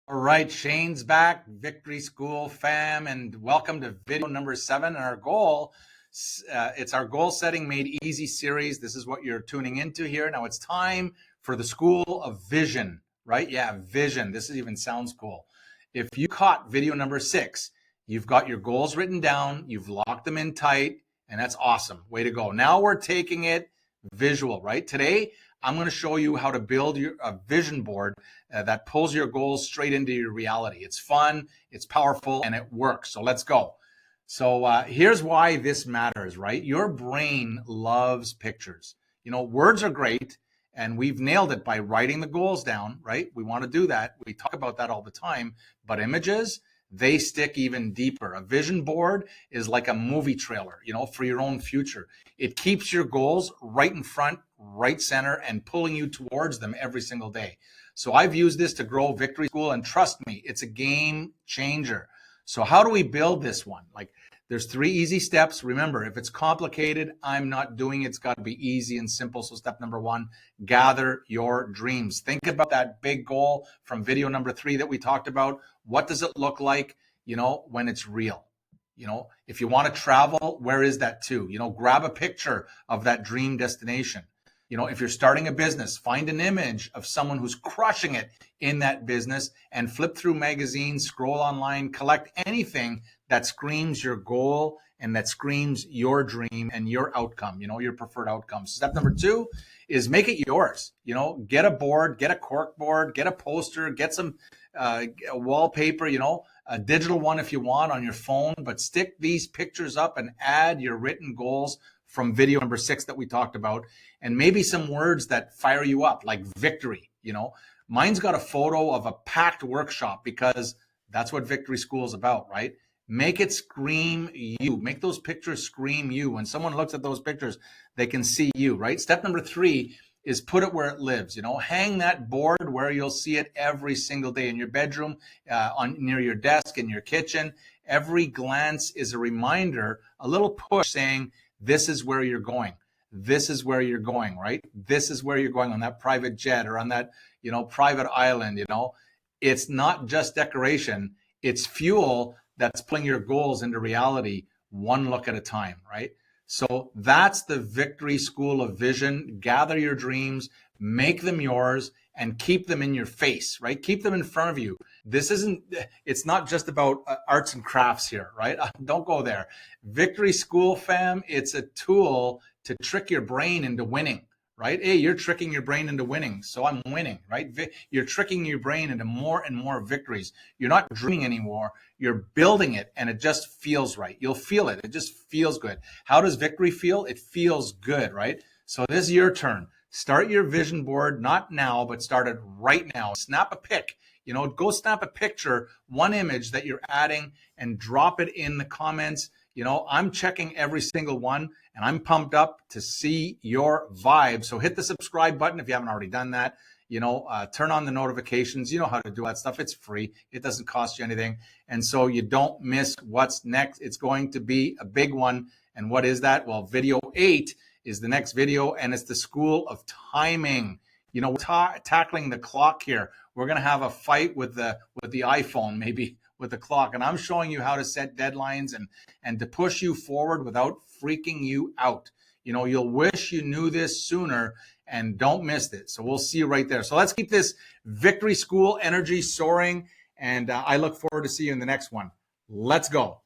All right, Shane's back, Victory School fam, and welcome to video number 7. And our goal, it's our goal setting made easy series. This is what you're tuning into here. Now it's time for the School of Vision, right? Yeah, vision. This even sounds cool. If you caught video number 6, you've got your goals written down, you've locked them in tight, and that's awesome. Way to go. Now we're taking it visual, right? Today, I'm going to show you how to build a vision board that pulls your goals straight into your reality. It's fun, it's powerful, and it works. So let's go. So here's why this matters, right? Your brain loves pictures. You know, words are great, and we've nailed it by writing the goals down, right? We want to do that. We talk about that all the time, but images, they stick even deeper. A vision board is like a movie trailer, you know, for your own future. It keeps your goals right in front, right center, and pulling you towards them every single day. So I've used this to grow Victory School, and trust me, it's a game changer. So how do we build this one? Like, there's 3 easy steps. Remember, if it's complicated, I'm not doing it. It's got to be easy and simple. So step number 1, gather your dreams. Think about that big goal from video number 3 that we talked about. What does it look like, you know, when it's real? You know, if you want to travel, where is that too? You know, grab a picture of that dream destination. You know, if you're starting a business, find an image of someone who's crushing it in that business and flip through magazines, scroll online, collect anything that screams your goal and that screams your dream and your outcome, you know, your preferred outcome. Step number 2 is make it yours. You know, get a board, get a cork board, get a poster, get some wallpaper, you know, a digital one if you want on your phone, but stick these pictures up and add your written goals from video number 6 that we talked about, and maybe some words that fire you up, like victory. You know, mine's got a photo of a packed workshop because that's what Victory School is about, right? Make it scream you. Make those pictures scream you. When someone looks at those pictures, they can see you, right? Step number 3 is put it where it lives. You know, hang that board where you'll see it every single day in your bedroom, near your desk, in your kitchen. Every glance is a reminder, a little push saying, this is where you're going. This is where you're going, right? This is where you're going on that private jet or on that, you know, private island, you know. It's not just decoration. It's fuel that's putting your goals into reality one look at a time, right? So that's the Victory School of Vision. Gather your dreams, make them yours, and keep them in your face, right? Keep them in front of you. It's not just about arts and crafts here, right? Don't go there. Victory School fam, it's a tool to trick your brain into winning, right? Hey, you're tricking your brain into winning, so I'm winning, right? You're tricking your brain into more and more victories. You're not dreaming anymore. You're building it, and it just feels right. You'll feel it. It just feels good. How does victory feel? It feels good, right? So this is your turn. Start your vision board, not now, but start it right now. Snap a pic. You know, go snap a picture, one image that you're adding, and drop it in the comments. You know, I'm checking every single one, and I'm pumped up to see your vibe. So hit the subscribe button if you haven't already done that. You know, turn on the notifications. You know how to do that stuff. It's free. It doesn't cost you anything. And so you don't miss what's next. It's going to be a big one. And what is that? Well, video 8 is the next video, and it's the School of Timing. You know, we're tackling the clock here. We're going to have a fight with the iPhone, maybe with the clock. And I'm showing you how to set deadlines and to push you forward without freaking you out. You know, you'll wish you knew this sooner, and don't miss it. So we'll see you right there. So let's keep this Victory School energy soaring, and I look forward to seeing you in the next one. Let's go.